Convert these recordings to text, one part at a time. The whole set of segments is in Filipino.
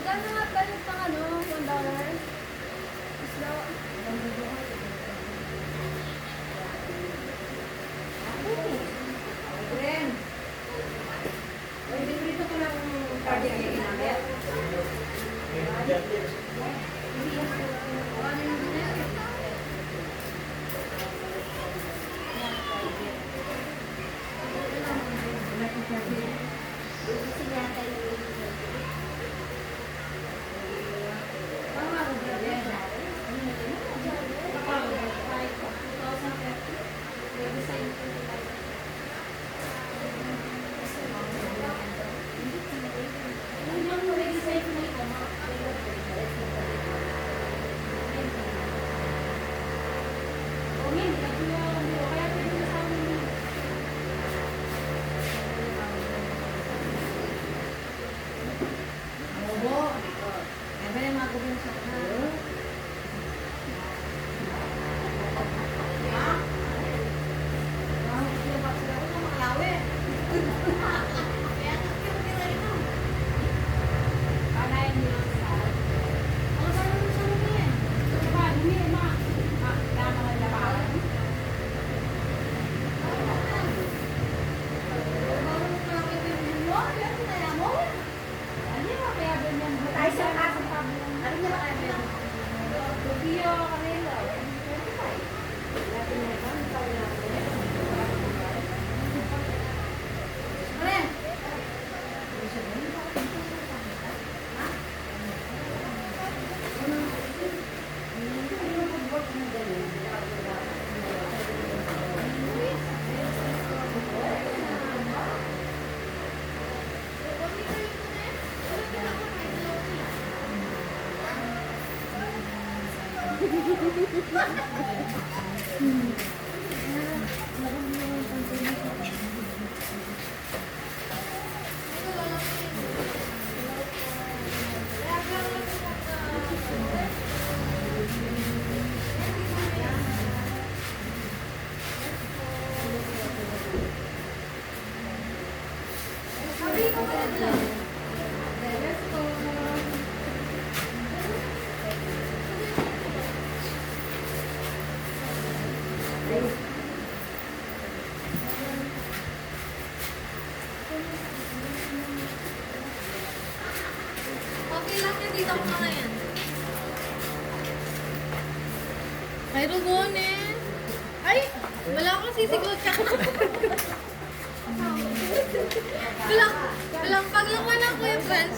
Magkano nga galit ng ano, $1? Isla. Ren. Ay, dito ko lang party ang ginamit. Okay lang yan, dito ko na ngayon. Ay, Rugon eh. Ay, wala akong sisigot ka. Walang paglaman ako yung friends.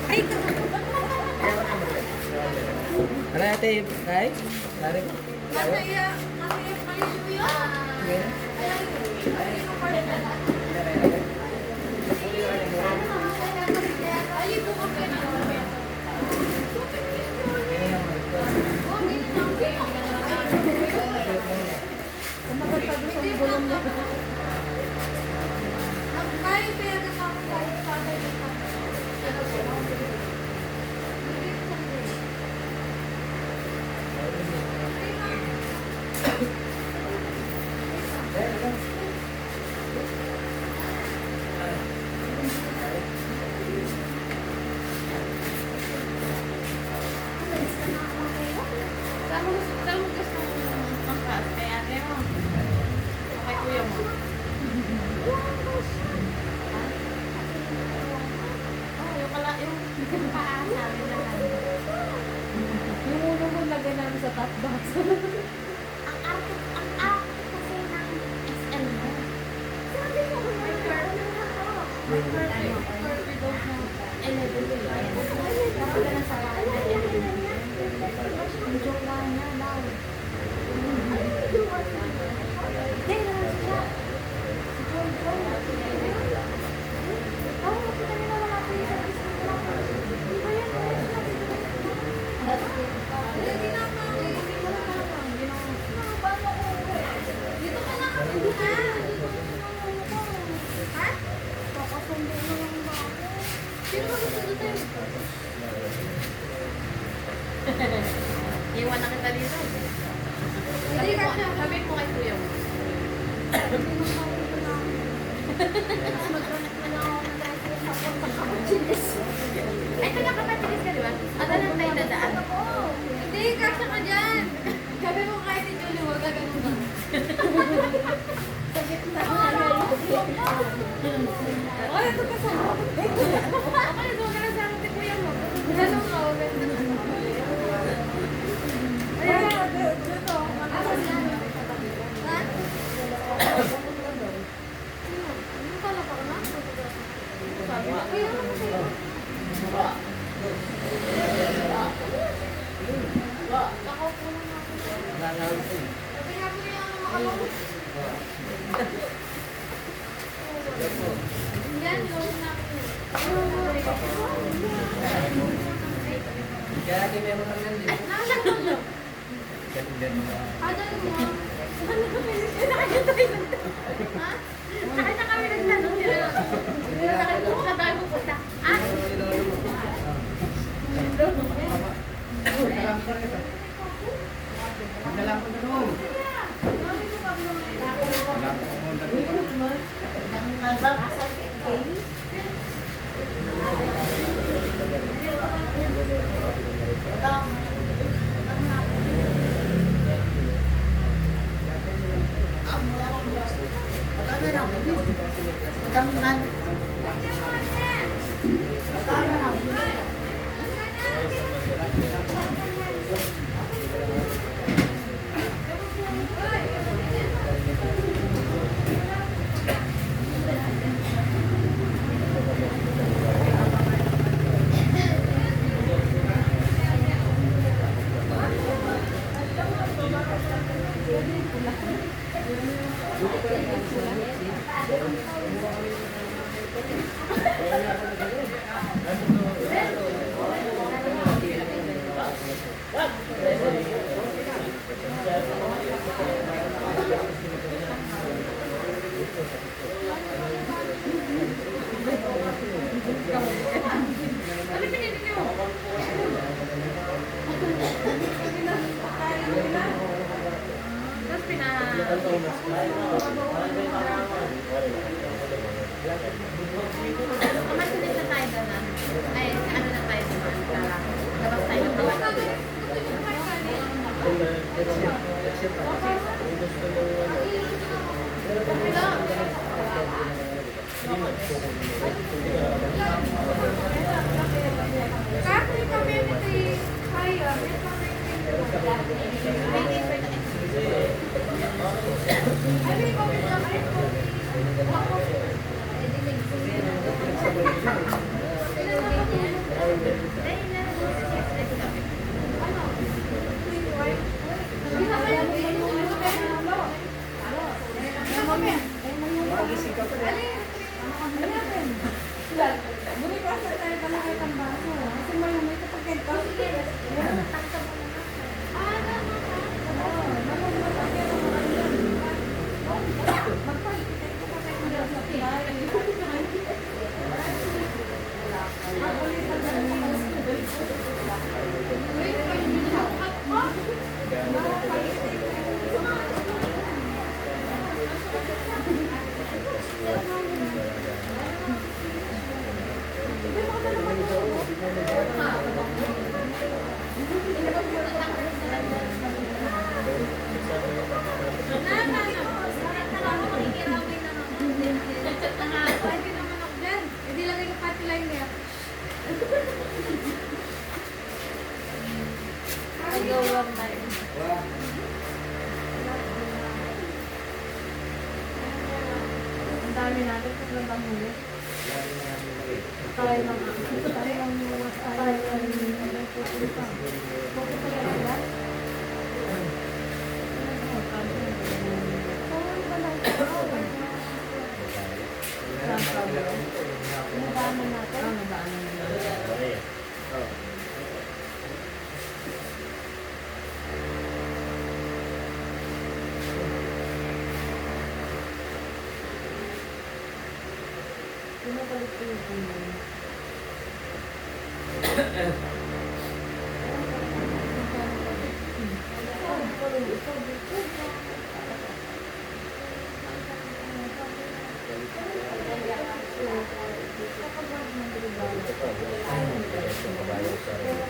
Ay, Ano ate, Kai? Lari ko. masaya kayo yun. Ay, ito ko Saan mo gusto mong pangkas? Kay ate mo? O kay kuya mo? Yung paa namin na Yung ulo mo lagay namin sa top box. ang arte kasi ng SM mo. Sabi ko, may curve. May curve daw na 11 to 11. Parang ganun sa kanya. Ang joke lang niya daw. Hindi, naman siya. Si John John. Oh, makita nila wala pa yung service ng club. Di ba yan? Hindi na ako. Dito ka na kami na. Ha? Papasundo na lang ba ako? Sino ba gusto dito? Iwan na kita dito. Sabi mo kay kuya mo. Mas mag-connect na lang ako ng dahil sa Chiles. Ay, taga-Chiles ka, di ba? Ano lang tayo dadaan? Hindi, kasya ka dyan. Sabi mo kahit si Julie, huwag ka ganun ba? Sa gitna. Ay, ito ka sa akin. Ako, ito ka na sa akin, kuya mo. Ganun ka, huwag ganun. Ayan, dito. Ha? Ano pala pa ka na? Sabi ko, kaya naman sa'yo. Ako po lang ako. Sabi nga po yung makalungkot. Yan, yung Kaya lagi meron kang nandito. nakakita mo. Ganun mo. Ano mo? Ano ko nakakita tayo ng ha? Nakita kami nagtanong nila. Nakita tayo pupunta. Ah? Dalang ko na noon. Tapos Kumasunod na tayo doon na. Ay, ano na tayo doon. Labas tayo ng bawat. Kasi community hire, Ang dami natin kung lang bang huli. Tayo lang pupunta. Pupunta ka sila? Nadaanan natin? Nadaanan natin. Pinabalik ko yung puno. Pero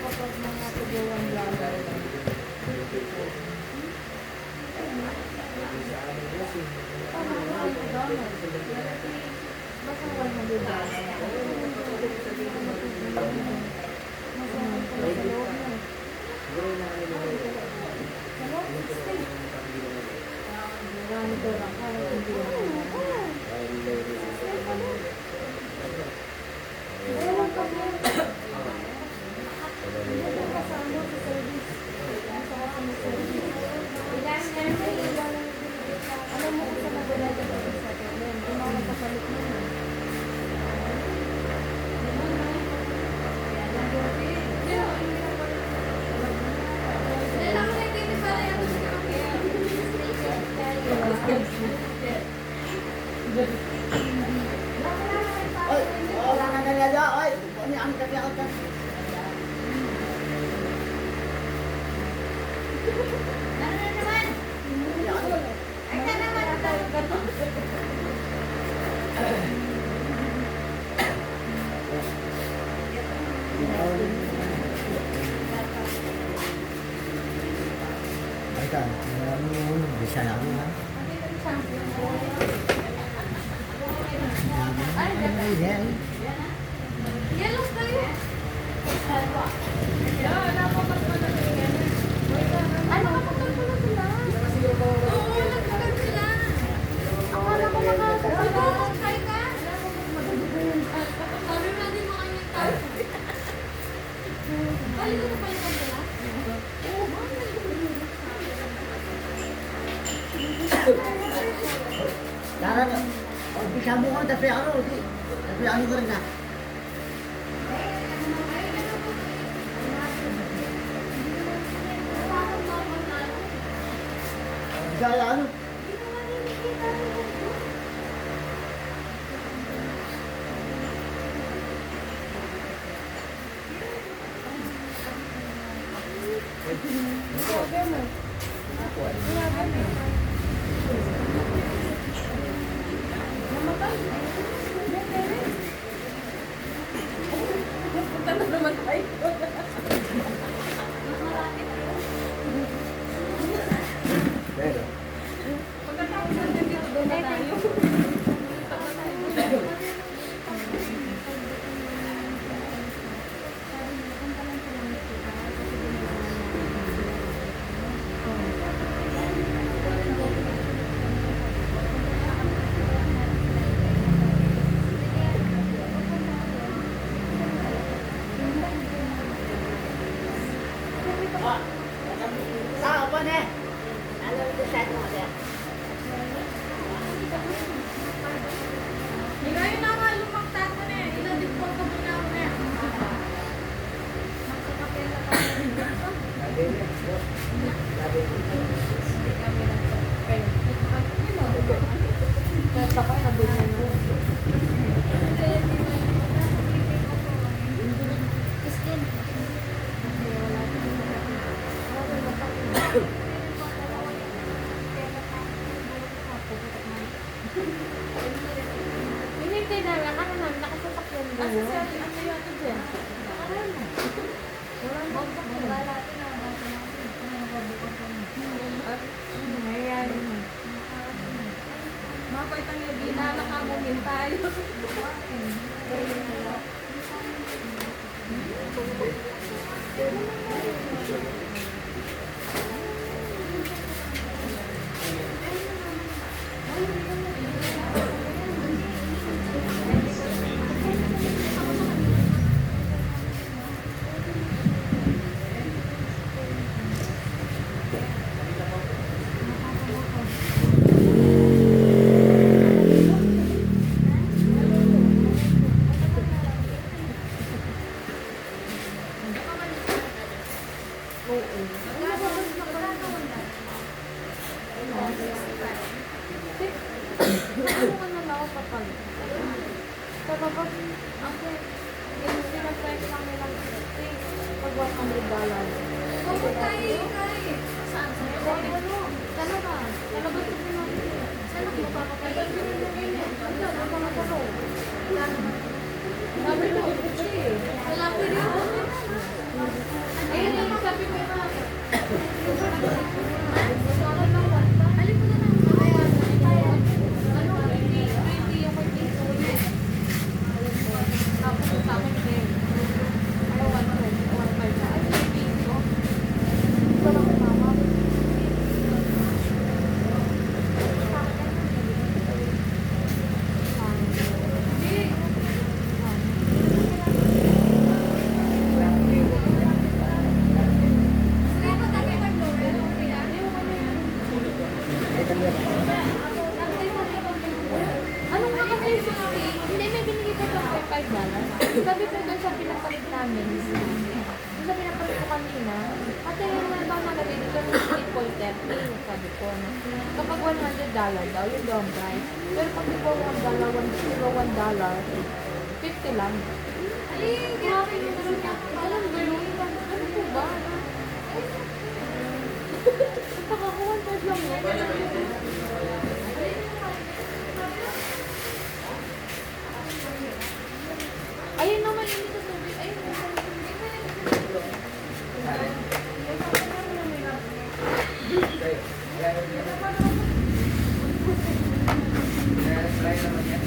kapag mga tugawang vlogger lang. Basta wala na din. Masarap pala sa loob na. Sa loob, 60. Marami ko lang. Kaya hindi naman. Meron ka mo. Meron ka sa ano, sa service. Nasa ka sa service. Alam mo kung saan nagulada ka sa problem. Kung ako nagpapalit mo na. Oy, wala na nalala. Oy, ano ang kape ako ta? Ay ka, bisa na ako ha. Ay, yan. Ano ka pa pala sila? Akala ko nakakasama. Lara na. Oh, bisa mo ko tapi ano, di. Tapi ano ko rin na. Kaya ano? Pero, Sao ba ne? Alam mo sa ano ya? Saka nabili na. Hinintay namin, ano namin, nakasasakyan doon. Ano yata dyan? Walang magsakyan. Ayan. Mapaitan niya, ginalakamunin tayo. Ano ka na lang ako papalit? Kapag, okay, yung sinafresh lang nilang 60, pag $100. Kapag tayo, tayo. Saan? Ano? Talaga? Talaga ito pinapili. Saan ako mapapapalit? Wala, naman ako. Sabi ko, Sabi ko doon sa pinapalit namin, doon sa pinapalit ko kanina, ate, may ba nalagay dito ng 8.30? Sabi ko, no? Kapag $100 daw, yun daw ang price. Pero pag di ba $1, $50 lang. Ay, grabe yung gano'n niya. Alam ba yun? Ano po ba? Nagpakakuha, $1 lang yun. Ayun naman yun sa tubig. Ayun naman. Try naman yan.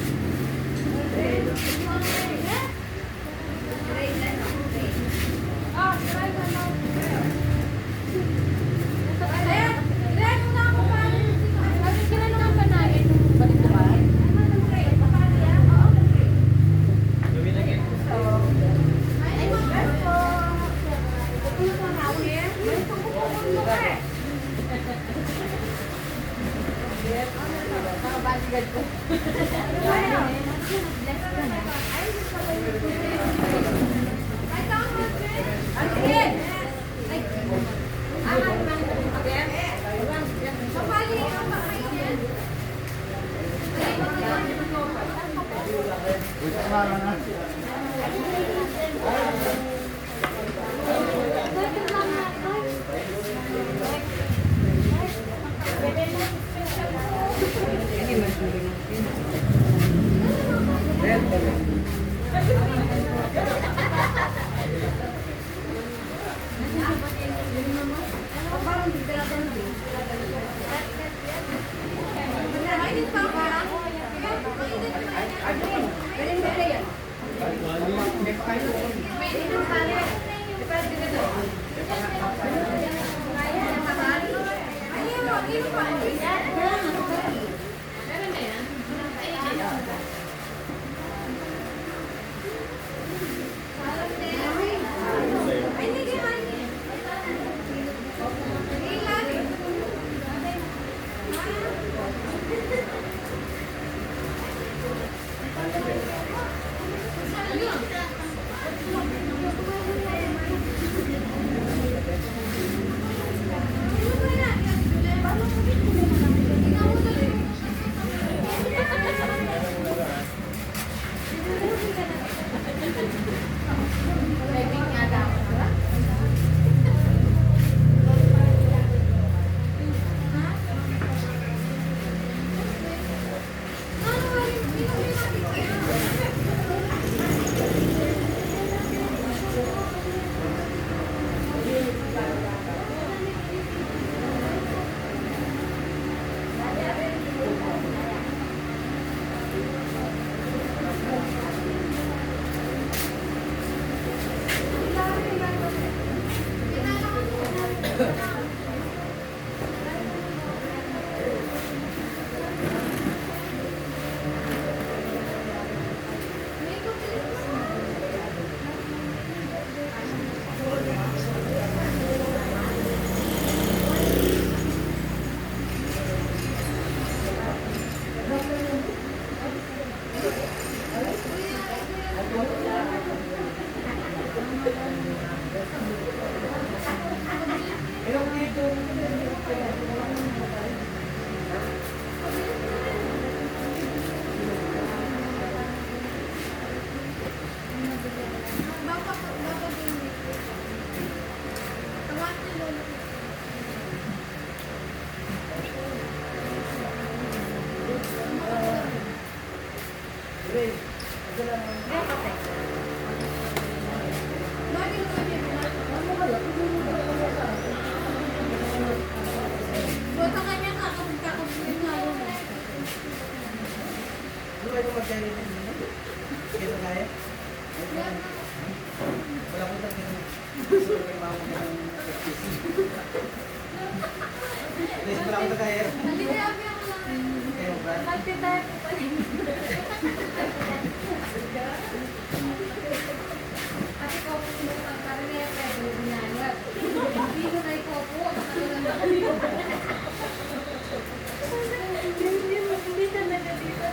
Hindi talaga dito.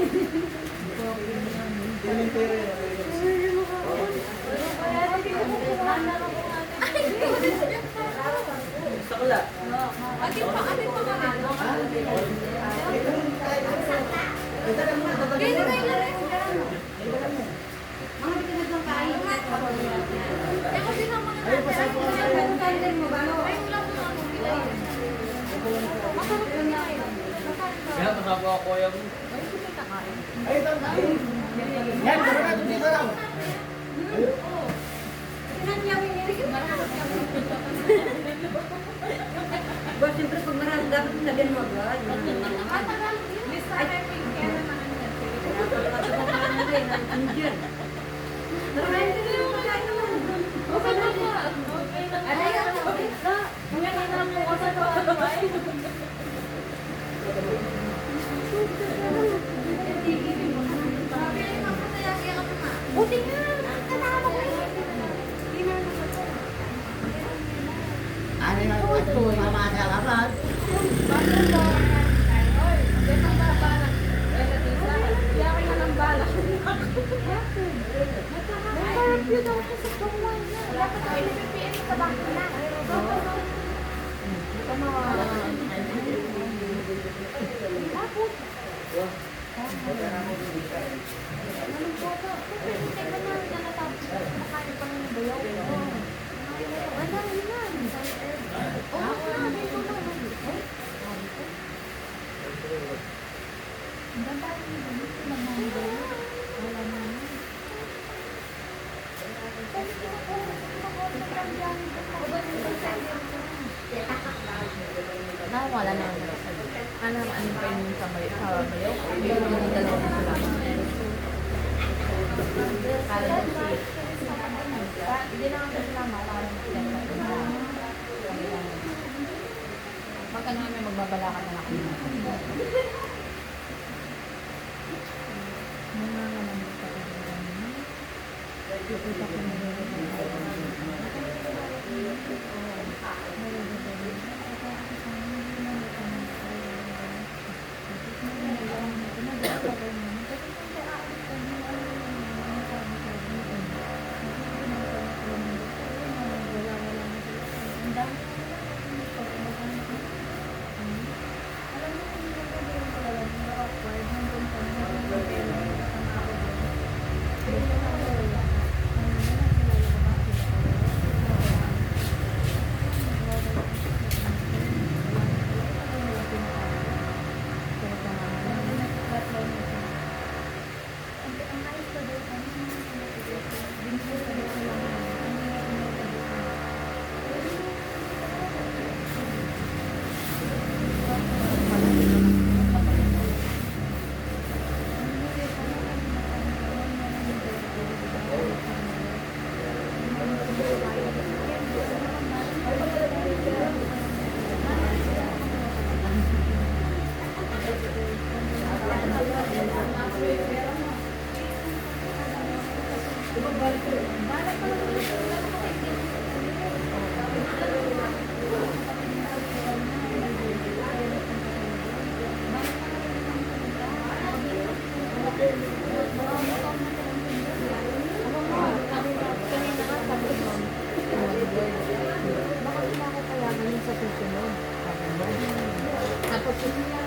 Gusto ko lang. Atin pa kami. Kaya na kayo lang. Mga bitinag ng kain. Kaya kasi ng mga kain mo ba? Ay, wala ko na akong bilay. Masarap yun nga yun. Kaya kasama ako kuya mo. Ay, ito. Yan, tara na, tuloy ka lang. Ba, siyempre pag marami, dapat sabihin mo agad. Buti nga. Kasama ko yun. Ano yung ito? Mama sa laban. Masarap yun ako sa tuwan na. Dapat ako ilipipin sa bangko na. Tapos, Wala na ako. Ano pa yung sa bayaw? Hindi ko naman dalawa na sila. Kala si... Hindi na ako sila mawala na pagka nga may magbabalakan na ako. Mga naman ito. Ipita ko na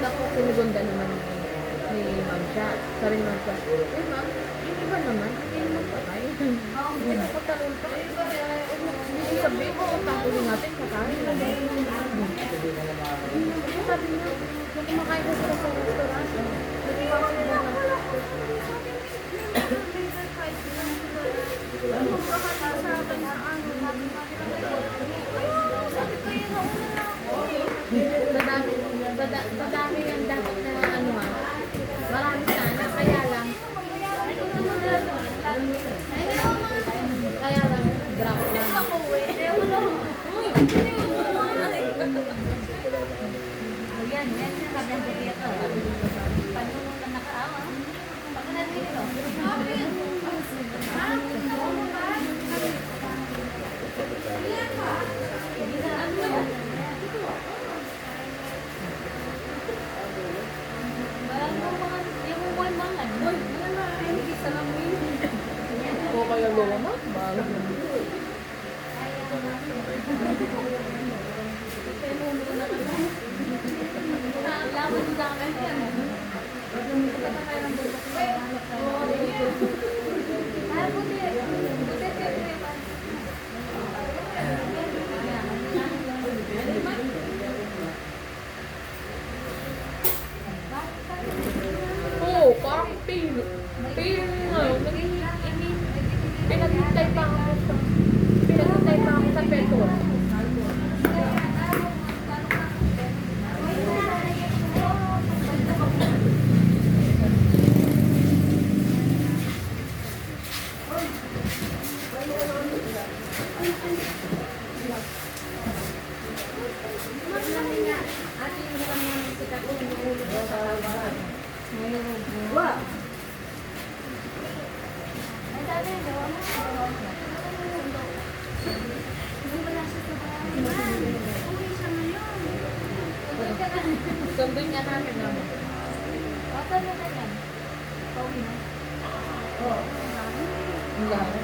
Tapos sinigunda naman ni Ma'am siya. Sabi ni Ma'am siya, Ma'am, yung iba naman, hindi naman patay. Hindi na patalon pa. Hindi sabihin ko, tapos natin pakain. Sabi niya, kung kumakain ko sila sa restaurant, nag-iwan sila na. Sa dami yung dapat na ano marami sana, kaya lang drop lang. Yan, yan. Sabi ko dito. kaya loma? Bago. Laban sa akin yan. Ay, buti. Buti, Oo, parang pin. Pin, pinaghintay pa ako sa petrol. Wow. Sunduin nga namin naman. Ang lahat.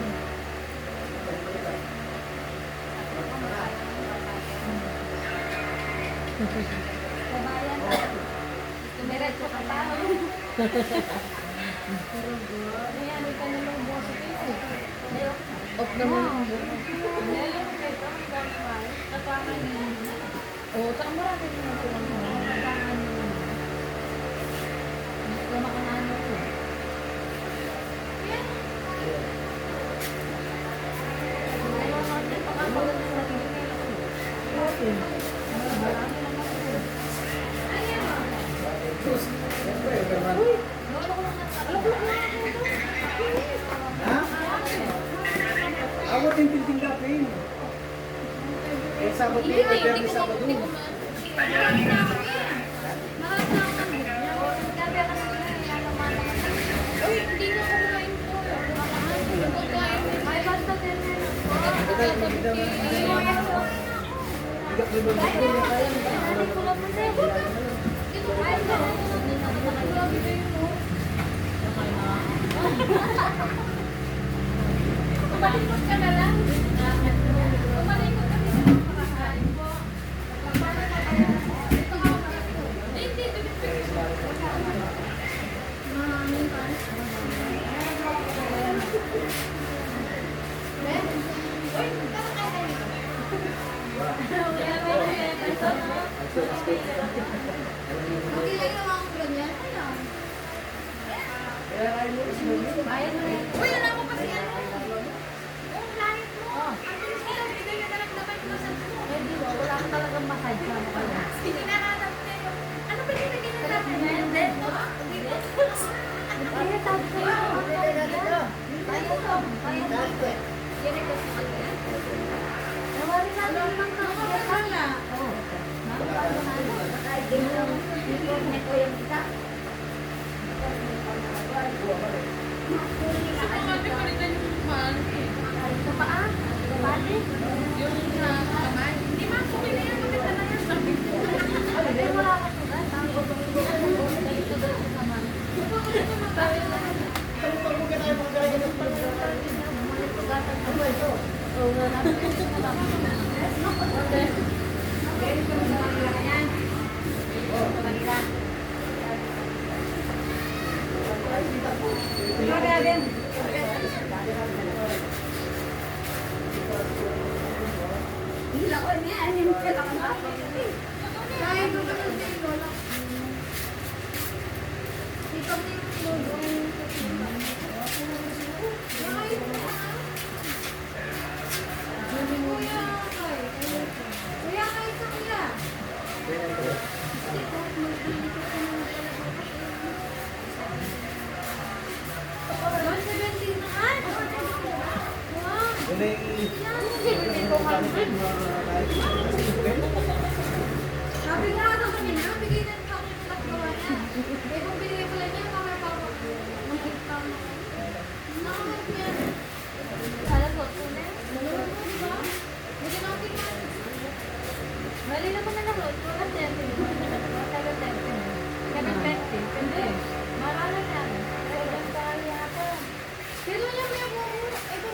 Diretso ka pa. Ayan, ito na lang bukas sa Facebook. Off naman. Oo, saka marami naman silang Ha? Awat yung building natin. Eh, Sabado, February, Sabado. Umalikot ka na lang. Umalikot ka na lang. Makakain po. Hindi. Bayad mo yan. Uy, alam mo kasi yan. Oh, langit mo. Ang bilis nila, bigay na lang naman yung massage mo. Eh, di ba? Wala ka talagang massage mo pala. Sige na natin tayo. Ano ba yung naging natin? Hindi. Ano ba tabi sa'yo? Tayo to. Yan ay kasi ako yan. Nawari natin yung mga nakakala. Oo. Ito yung isa. Sa paa? Sa bali? yung kamay. Hindi ma, okay na yan. Maganda na yan. Sabi ko. Hindi wala ka sugat. Dito doon sa naman. Oo nga natin. Hilakon niya, anin ka lang ako. Kaya ko ba ng lola? Ikaw na yung lola. Kuya, kayo sa kuya. Sabi nga ako kanina, bigay na pa ako ng paggawa niya. Eh kung binigay pala niya, mamaya pa ako mag-hit-pam. Nakamat niya. Sana po, tuloy. Nalulog mo, di ba? Hindi na ako tingnan. Mali naman na nalulog. Wala 10. Wala 10. Kami 20. Hindi. Marala niya. Pero niya mo yung ito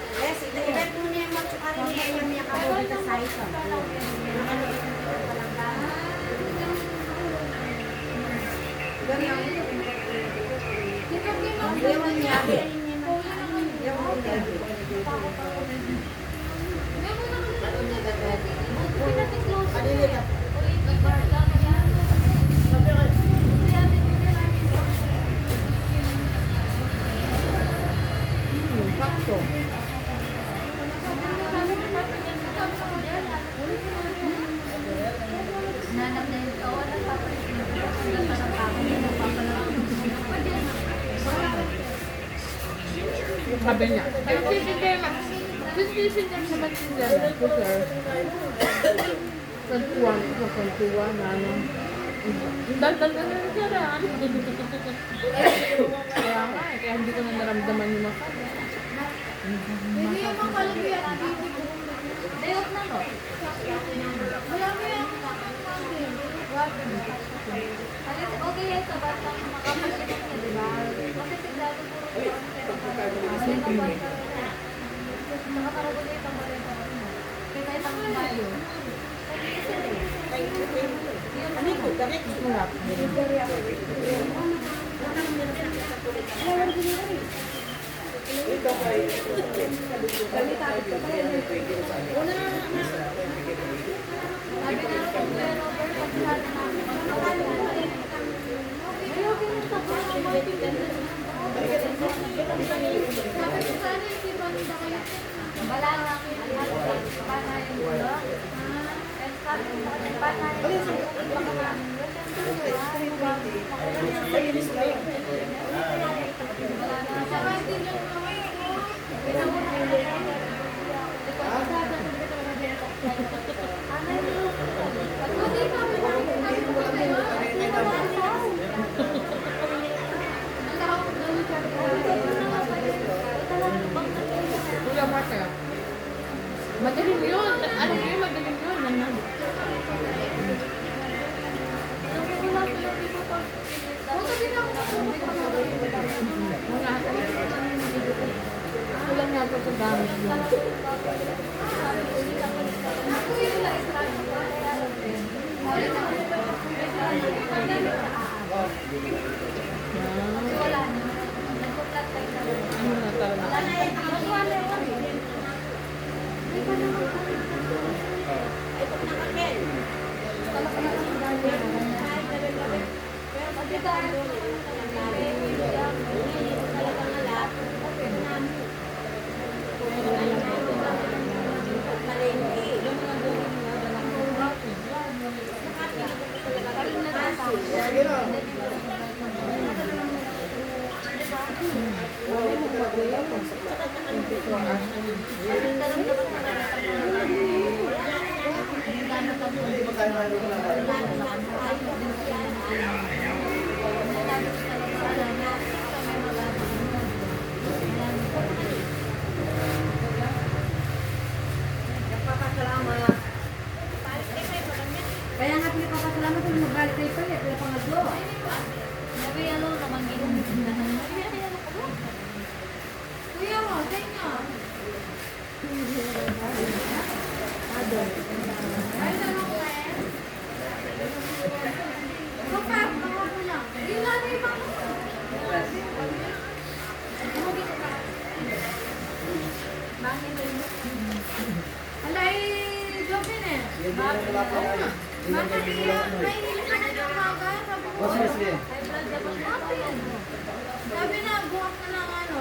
Ewan niya. Sakto. Nanap na yun. Oo, nagpapalit. Sabi niya. Ay, sisindi naman sila. Ito, sir. Kwentuhan, kwentuhan na ano. Ang dal-dal na rin siya na. Kaya nga, kaya hindi ko na naramdaman yung masakit. Hindi yung mga kalagyan. Dayot na no? Wala mo yung okay yan sa batang makapalitan niya, di ba? Kasi sigurado puro nakakaragulay pang balita ko mo. Kaya tayo tanggang bayo. Ano ko? Sarap. Sabi na ako, pero pagkakala namin, sabi ko sana isipan nila kayo. Wala na ako yung panay mo. Sabi ko kasi panay mo. Baka namin. Saka hindi nyo Kuya Marta. Madaling yun. Ano yun? Madaling yun. Ano? Kulang nga ito sa dami. Ano na talaga? Kaya nga pinapapasalamat kung magbalik kayo pa eh. Kaya pangatlo. Sabi ano naman yun. Kuya mo, sa inyo. Ay, naman ko eh. Kapag, mga ko lang. Hindi nga na ibang Alay, Jopin eh. Mama, nahihili ka na ng maga. Sabi ko, sabi na, buwak na ng ano.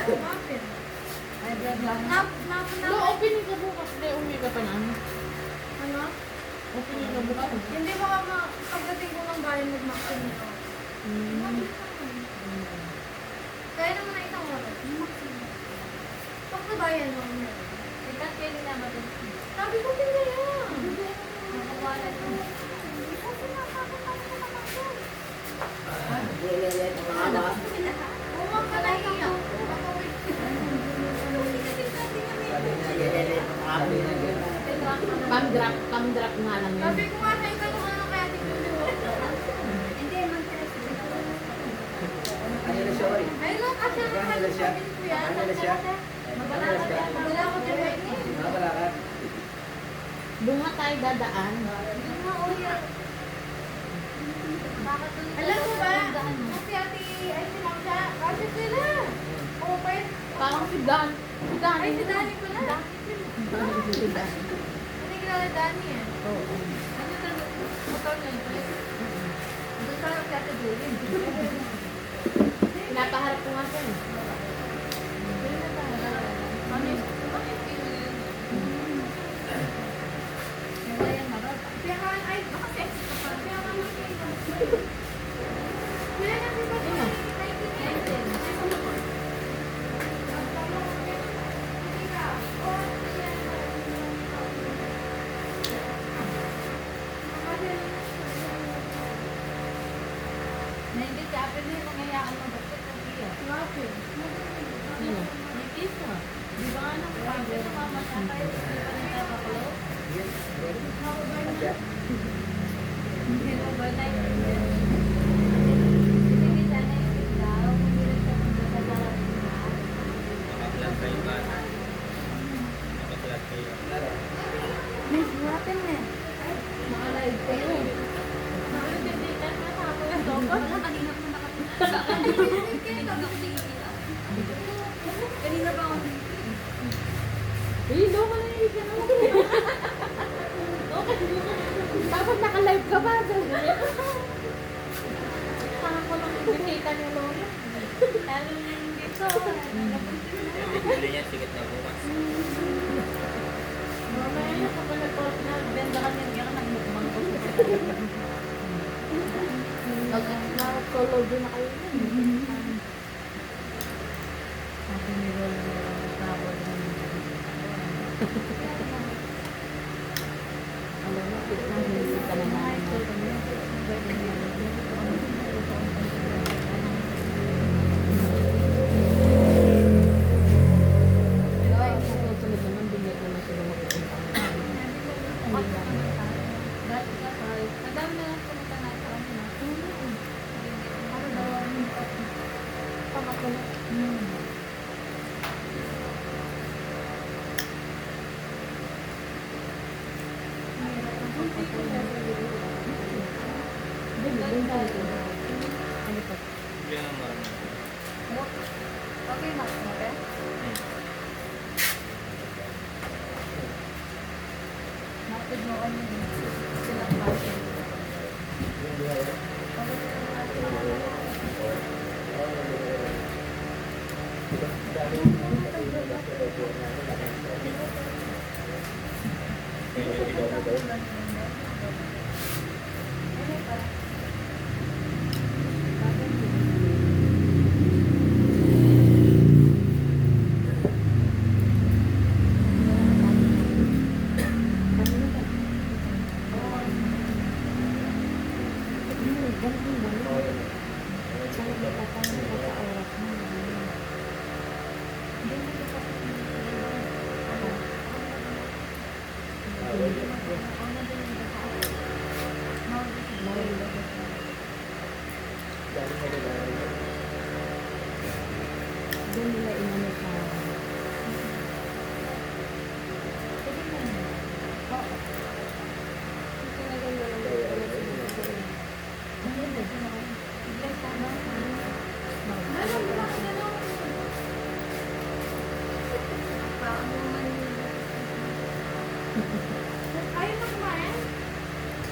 Muffin. No, opening ka bukas. Hindi, uwi ka pa na. Ano? Opening ka bukas. Hindi mo pagdating ko ng bayan mag-maxin nito. Kaya naman na isang oras. Pag sa bayan mo. Ikat kayo nila natin. Sabi ko din na yan. Nakakuha to. Umang ka na iya. Pam-drop nga lang yun. Sabi ko nga sa ikaw kung ano kaya tingin mo. Hindi, ayun lang kasi naman sabi ko yan. Wala ko din eh. Doon nga tayo dadaan. Alam mo ba, ay si Ma'am siya. Kasi sila. Oo, pa yun. Parang si Dan. Si Dan. Ay, si Danny pala. Si Dan. Hindi kilala Danny eh. Oo. Ano na, motor na yun. Doon sa Kata Julie. Pinapaharap ko nga siya eh. Ano yun? Kaya marap. Kaya ka, ay, baka sex ka pa. Kaya ka kaya na si Pati. Hindi ka, pwede yung mangayaan mo bakit ang iya. Bakit? Sino? May piso. Di ba nga nung pagod sa mama siya tayo, hindi pa rin tayo kapalo? Hindi mo ba na yun? Hindi kita na yung ikaw, kung hindi sa mundo sa sarap na. Nakaplat kayo ba? Nakaplat kayo. Miss, natin eh. Makalive kayo eh. Nakalive na ako yung dobo. Kanina pa nakapunta sa akin. Kanina pa ako. Eh, doon ka na yung isa na. Dapat naka-live ka ba? Parang ko lang ibinita ni Lola. Lalo na yung dito. Bibili niya, sikat na bukas. Mamaya na kapag nagbenda ka niya, kaya ka nagmukbang ko. Nag-solo din na kayo. Sabi ni Lola na tawag na alam mo, hindi ka na susunod naman, binyag naman sila magpupunta. Madami na lang pumunta na sa kanila. Ako daw ang pamakulit. Bibili ng marami. Okay, Max, okay? Nakapid mo kami sila passion. Doon nila inano sa Ayaw na kumain?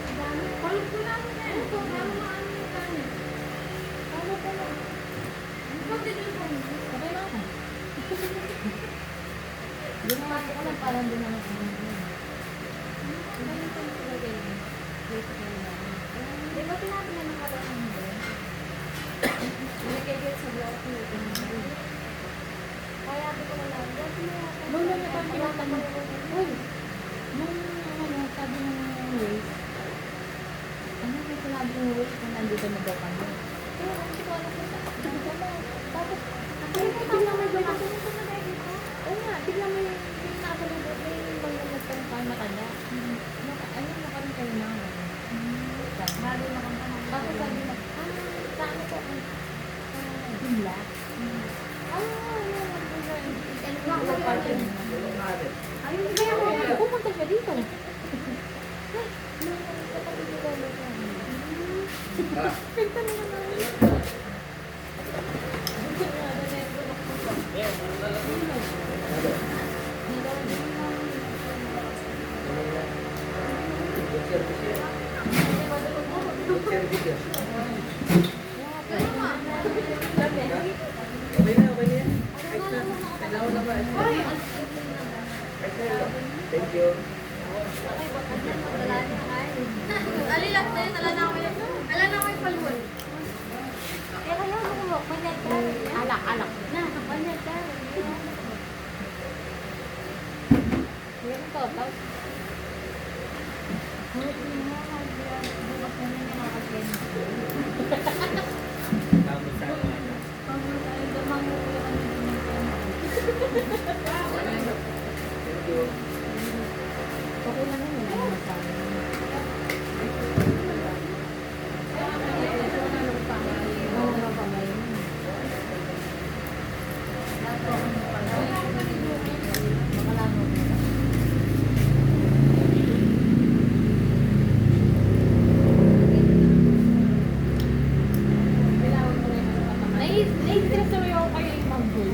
Ang dami. Palog ko lang na eh. Ito, meron maano yung kanin. Ano pa lang? Ba't din yung kanin? okay na ako. Ginawa ko lang parang din naman sa mga. Di ba sinabi na nakaraan mo doon? Nalagay sa block mo. Kaya ako ko na lang. Nung lang yung tinatanong ko, uy, nung ano, sabi ng Waze, ano yung sinabi ng Waze kung nandito na daw kami? Pero hindi ko alam kung saan. Tapos, Ay, bigla may dumating ko na dito. oo nga, bigla may nakasalubot, may maglalag ka ng parang matanda. Ayun, nakaroon kayo na. Lalo na kang tanong. Tapos sabi na, sa ano po, Bimla? Yun, nag-bimla. Ano nga ako party na. Ayun, Kaya ako, pumunta siya dito. Ay, nung katabi ko lalo ko. Pinta na naman. Okay na, okay na yan. Ayos na. Kailangan na ba? Thank you. Alilat na yun, ala na ako yung paluan. Kaya kaya mo banyak kan? Alak. Nah, banyak kan? Meron to, tapos Tapos sa Thank you. okay lang yun. Wala naman sa amin. Oo, napamay. Makalano. Nai-stress tuloy ako kayo yung mag-goal.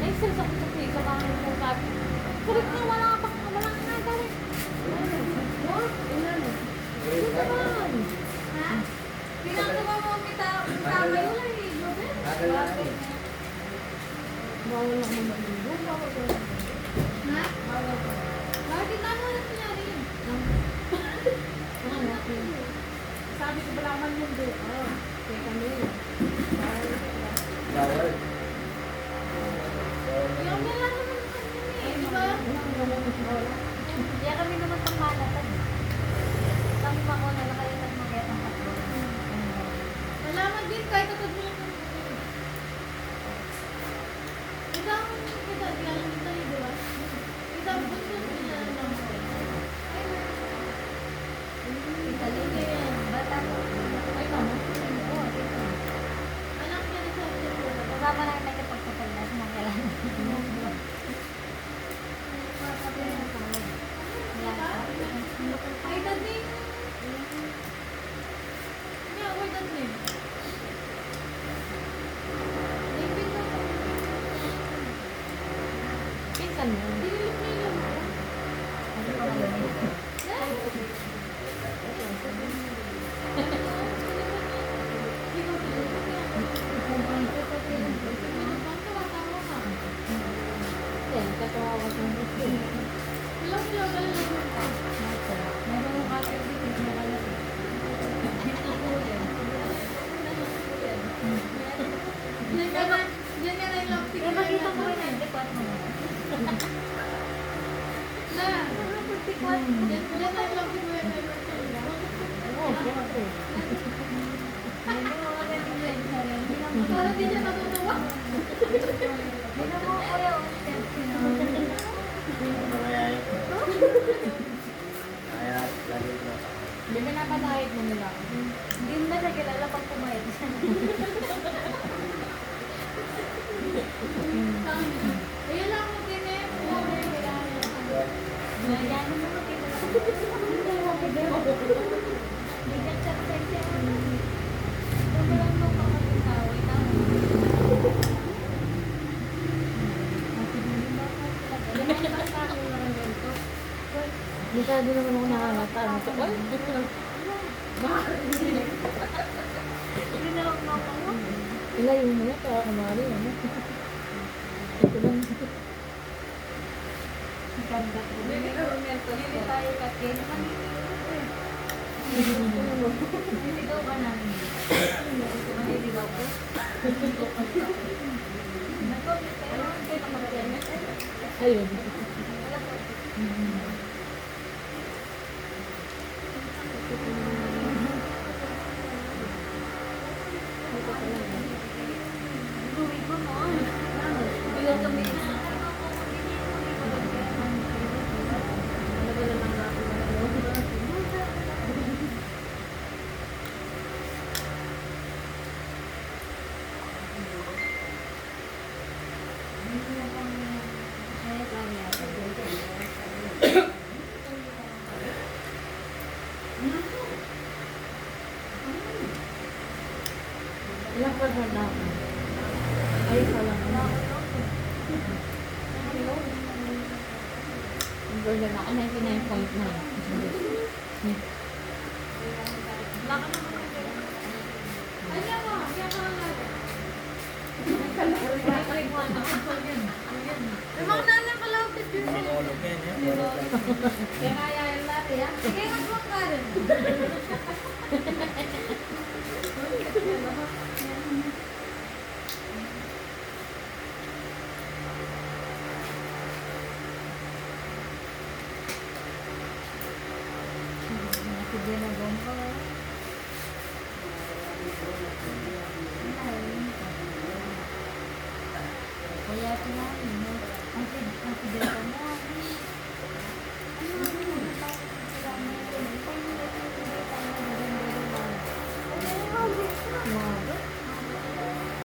Nai-stress ako sa face. Sa kanya kung sabi, kulit na, wala ka galit. Yun naman. Ha? Pinagawa mo kita tama yun lang eh. Tagal na eh. Bawal ako mag-ibo. Ha? Bakit tama na nangyari yun? Sabi ko pala man yun doon. Kaya kami. Bawal. Yung nila naman eh, di ba? Kaya kami naman pangmalatan. Kami mga na nakalitan mo kaya ng patro. Nalaman din kahit katod mo lang. Isang kita, di alam kita eh, di ba? Isang bunso nila naman. Talaga yan. Bata ko. Ay, mama. Oo, ito. Anak niya na sabi ko. Kasama lang tayo pagpapalas mo kailangan. Ay, dati. Nga, why dati? David na. Pinsan mo. Dinilip niya yun. Yan, katawa ko sa gusto. Meron mo kasi dito na kaya. Kaya makita ko rin ang depat mo. Oo, syempre. Parang di niya natutuwa. Ano mo kuya o Kaya lagi ko. Hindi ba napatahit mo nila? Hindi mo na siya kilala pag pumayat siya. Ayun lang ang tinip. Yan mo makilala. Bigyan siya sa siya. Sobrang mo pa mag-isaway na. Masyado naman ako nakalata. Ano to? Ay, Hindi na lang mama mo. ilayo mo na para kumari. Ano? Ito lang. Ganda ko. Hindi tayo kakin. Maniligaw ka namin. Maniligaw ko. Ayun. Bilang kami na. Ilang person na ako? Ay, pala na. Ang version ako, 99.9. Memang nana kalau tidur. Sinologyan yan. Ya kaya yang tadi ya. Kayak nggak ka rin. Sige na bomba. Kaya ito na, ang pidel ka mo.